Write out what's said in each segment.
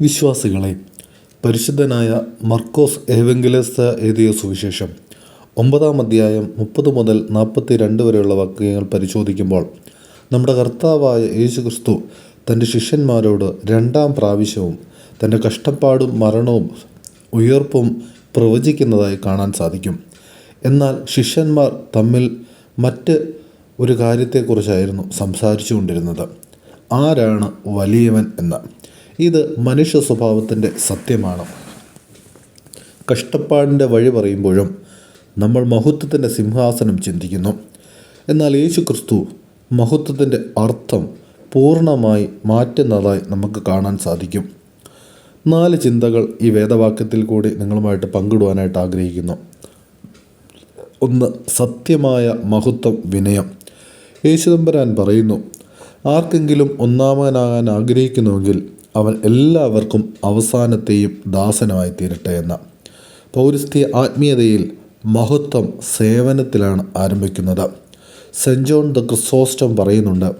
വിശ്വാസികളെ, പരിശുദ്ധനായ മർക്കോസ് ഏവെങ്കലിസ്ത എഴുതിയ സുവിശേഷം 9-ാം അധ്യായം 30 മുതൽ 42 വരെയുള്ള വാക്യങ്ങൾ പരിശോധിക്കുമ്പോൾ നമ്മുടെ കർത്താവായ യേശുക്രിസ്തു തൻ്റെ ശിഷ്യന്മാരോട് 2-ാം പ്രാവശ്യവും തൻ്റെ കഷ്ടപ്പാടും മരണവും ഉയർപ്പും പ്രവചിക്കുന്നതായി കാണാൻ സാധിക്കും. എന്നാൽ ശിഷ്യന്മാർ തമ്മിൽ മറ്റ് ഒരു കാര്യത്തെക്കുറിച്ചായിരുന്നു സംസാരിച്ചു കൊണ്ടിരുന്നത്. ആരാണ് വലിയവൻ എന്ന്. ഇത് മനുഷ്യ സ്വഭാവത്തിൻ്റെ സത്യമാണ്. കഷ്ടപ്പാടിൻ്റെ വഴി പറയുമ്പോഴും നമ്മൾ മഹത്വത്തിൻ്റെ സിംഹാസനം ചിന്തിക്കുന്നു. എന്നാൽ യേശു ക്രിസ്തു മഹത്വത്തിൻ്റെ അർത്ഥം പൂർണ്ണമായി മാറ്റുന്നതായി നമുക്ക് കാണാൻ സാധിക്കും. 4 ചിന്തകൾ ഈ വേദവാക്യത്തിൽ കൂടി നിങ്ങളുമായിട്ട് പങ്കിടുവാനായിട്ട് ആഗ്രഹിക്കുന്നു. 1. സത്യമായ മഹത്വം, വിനയം. യേശുദമ്പുരാൻ പറയുന്നു, ആർക്കെങ്കിലും ഒന്നാമനാകാൻ ആഗ്രഹിക്കുന്നുവെങ്കിൽ അവൻ എല്ലാവർക്കും അവസാനത്തെയും ദാസനായി തീരട്ടെ എന്ന. പൗരസ്ത്യ ആത്മീയതയിൽ മഹത്വം സേവനത്തിലാണ് ആരംഭിക്കുന്നത്. സെൻറ്റ് ജോൺ ദ ക്രിസോസ്റ്റം പറയുന്നുണ്ട്,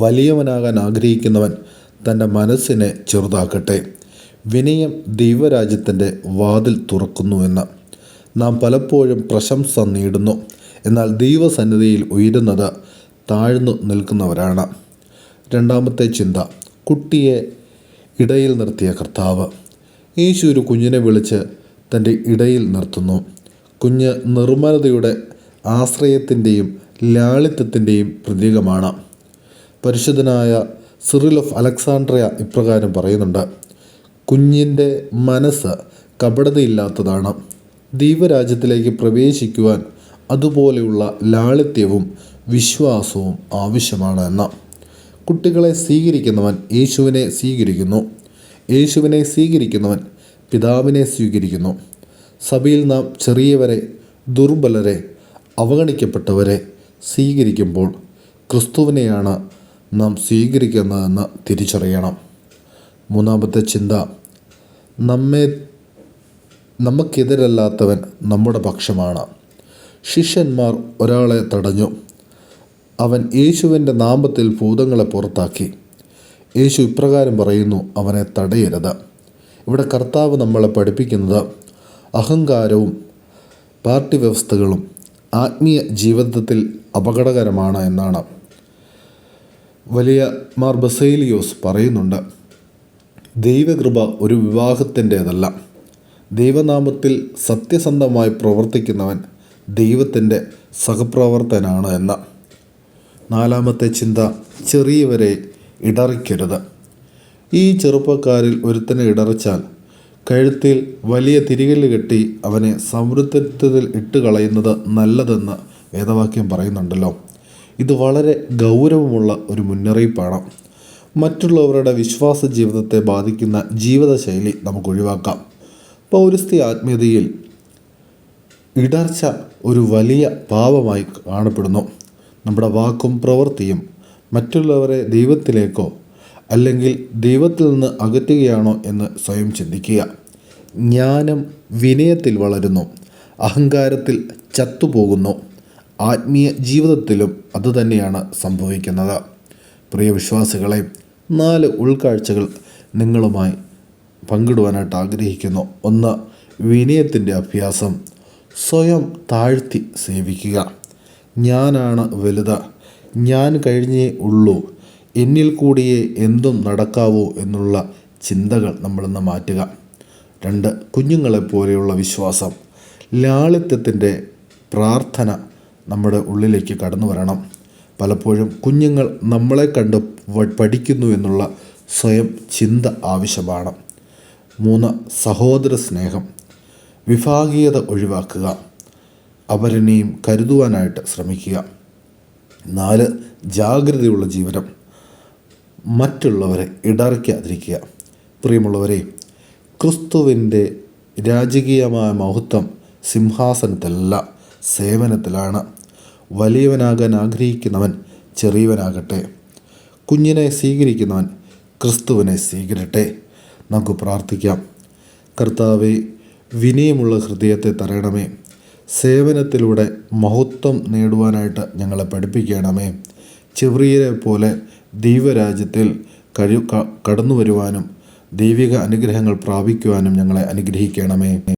വലിയവനാകാൻ ആഗ്രഹിക്കുന്നവൻ തൻ്റെ മനസ്സിനെ ചെറുതാക്കട്ടെ. വിനയം ദൈവരാജ്യത്തിൻ്റെ വാതിൽ തുറക്കുന്നുവെന്ന്. നാം പലപ്പോഴും പ്രശംസ നേടുന്നു, എന്നാൽ ദൈവസന്നിധിയിൽ ഉയരുന്നത് താഴ്ന്നു നിൽക്കുന്നവരാണ്. 2-ാമത്തെ ചിന്ത, കുട്ടിയെ ഇടയിൽ നിർത്തിയ കർത്താവ്. യേശു ഒരു കുഞ്ഞിനെ വിളിച്ച് തൻ്റെ ഇടയിൽ നിർത്തുന്നു. കുഞ്ഞ് നിർമ്മലതയുടെ, ആശ്രയത്തിൻ്റെയും ലാളിത്യത്തിൻ്റെയും പ്രതീകമാണ്. പരിശുദ്ധനായ സിറിൽ ഓഫ് അലക്സാണ്ട്രിയ ഇപ്രകാരം പറയുന്നുണ്ട്, കുഞ്ഞിൻ്റെ മനസ്സ് കപടതയില്ലാത്തതാണ്. ദൈവരാജ്യത്തിലേക്ക് പ്രവേശിക്കുവാൻ അതുപോലെയുള്ള ലാളിത്യവും വിശ്വാസവും ആവശ്യമാണ് എന്ന്. കുട്ടികളെ സ്വീകരിക്കുന്നവൻ യേശുവിനെ സ്വീകരിക്കുന്നു. യേശുവിനെ സ്വീകരിക്കുന്നവൻ പിതാവിനെ സ്വീകരിക്കുന്നു. സഭയിൽ നാം ചെറിയവരെ, ദുർബലരെ, അവഗണിക്കപ്പെട്ടവരെ സ്വീകരിക്കുമ്പോൾ ക്രിസ്തുവിനെയാണ് നാം സ്വീകരിക്കുന്നതെന്ന് തിരിച്ചറിയണം. 3-ാമത്തെ ചിന്ത, നമുക്കെതിരല്ലാത്തവൻ നമ്മുടെ പക്ഷമാണ്. ശിഷ്യന്മാർ ഒരാളെ തടഞ്ഞു. അവൻ യേശുവിൻ്റെ നാമത്തിൽ ഭൂതങ്ങളെ പുറത്താക്കി. യേശു ഇപ്രകാരം പറയുന്നു, അവനെ തടയരുത്. ഇവിടെ കർത്താവ് നമ്മളെ പഠിപ്പിക്കുന്നത് അഹങ്കാരവും പാർട്ടി വ്യവസ്ഥകളും ആത്മീയ ജീവിതത്തിൽ അപകടകരമാണ് എന്നാണ്. വലിയ മാർ ബസേലിയോസ് പറയുന്നുണ്ട്, ദൈവകൃപ ഒരു വിവാഹത്തിൻ്റേതല്ല. ദൈവനാമത്തിൽ സത്യസന്ധമായി പ്രവർത്തിക്കുന്നവൻ ദൈവത്തിൻ്റെ സഹപ്രവർത്തനാണ് എന്ന്. 4-ാമത്തെ ചിന്ത, ചെറിയവരെ ഇടറിക്കരുത്. ഈ ചെറുപ്പക്കാരിൽ ഒരുത്തനെ ഇടറിച്ചാൽ കഴുത്തിൽ വലിയ തിരികല്ല് കെട്ടി അവനെ സമുദ്രത്തിൽ ഇട്ട് കളയുന്നത് നല്ലതെന്ന് വേദവാക്യം പറയുന്നുണ്ടല്ലോ. ഇത് വളരെ ഗൗരവമുള്ള ഒരു മുന്നറിയിപ്പാണ്. മറ്റുള്ളവരുടെ വിശ്വാസ ജീവിതത്തെ ബാധിക്കുന്ന ജീവിതശൈലി നമുക്ക് ഒഴിവാക്കാം. പൗരസ്ത്യ ആത്മീയതയിൽ ഇടർച്ച ഒരു വലിയ പാപമായി കാണപ്പെടുന്നു. നമ്മുടെ വാക്കും പ്രവൃത്തിയും മറ്റുള്ളവരെ ദൈവത്തിലേക്കോ അല്ലെങ്കിൽ ദൈവത്തിൽ നിന്ന് അകറ്റുകയാണോ എന്ന് സ്വയം ചിന്തിക്കുക. ജ്ഞാനം വിനയത്തിൽ വളരുന്നു, അഹങ്കാരത്തിൽ ചത്തുപോകുന്നു. ആത്മീയ ജീവിതത്തിലും അതുതന്നെയാണ് സംഭവിക്കുന്നത്. പ്രിയ വിശ്വാസികളെ, 4 ഉൾക്കാഴ്ചകൾ നിങ്ങളുമായി പങ്കിടുവാനായിട്ട് ആഗ്രഹിക്കുന്നു. 1. വിനയത്തിൻ്റെ അഭ്യാസം. സ്വയം താഴ്ത്തി സേവിക്കുക. ഞാനാണ് വലുത്, ഞാൻ കഴിഞ്ഞേ ഉള്ളൂ, എന്നിൽ കൂടിയേ എന്തും നടക്കാവൂ എന്നുള്ള ചിന്തകൾ നമ്മളിന്ന് മാറ്റുക. 2. കുഞ്ഞുങ്ങളെപ്പോലെയുള്ള വിശ്വാസം. ലാളിത്യത്തിൻ്റെ പ്രാർത്ഥന നമ്മുടെ ഉള്ളിലേക്ക് കടന്നു വരണം. പലപ്പോഴും കുഞ്ഞുങ്ങൾ നമ്മളെ കണ്ട് പഠിക്കുന്നു എന്നുള്ള സ്വയം ചിന്ത ആവശ്യമാണ്. 3. സഹോദര സ്നേഹം. വിഭാഗീയത ഒഴിവാക്കുക. അവരെയും കരുതുവാനായിട്ട് ശ്രമിക്കുക. 4. ജാഗ്രതയുള്ള ജീവിതം. മറ്റുള്ളവരെ ഇടറിക്കാതിരിക്കുക. പ്രിയമുള്ളവരെ, ക്രിസ്തുവിൻ്റെ രാജകീയമായ മഹത്വം സിംഹാസനത്തിലല്ല, സേവനത്തിലാണ്. വലിയവനാകാൻ ആഗ്രഹിക്കുന്നവൻ ചെറിയവനാകട്ടെ. കുഞ്ഞിനെ സ്വീകരിക്കുന്നവൻ ക്രിസ്തുവിനെ സ്വീകരിക്കട്ടെ. നമുക്ക് പ്രാർത്ഥിക്കാം. കർത്താവേ, വിനയമുള്ള ഹൃദയത്തെ തരണമേ. സേവനത്തിലൂടെ മഹത്വം നേടുവാനായിട്ട് ഞങ്ങളെ പഠിപ്പിക്കണമേ. ചെറിയരെ പോലെ ദൈവരാജ്യത്തിൽ കടന്നു വരുവാനും ദൈവിക അനുഗ്രഹങ്ങൾ പ്രാപിക്കുവാനും ഞങ്ങളെ അനുഗ്രഹിക്കണമേ.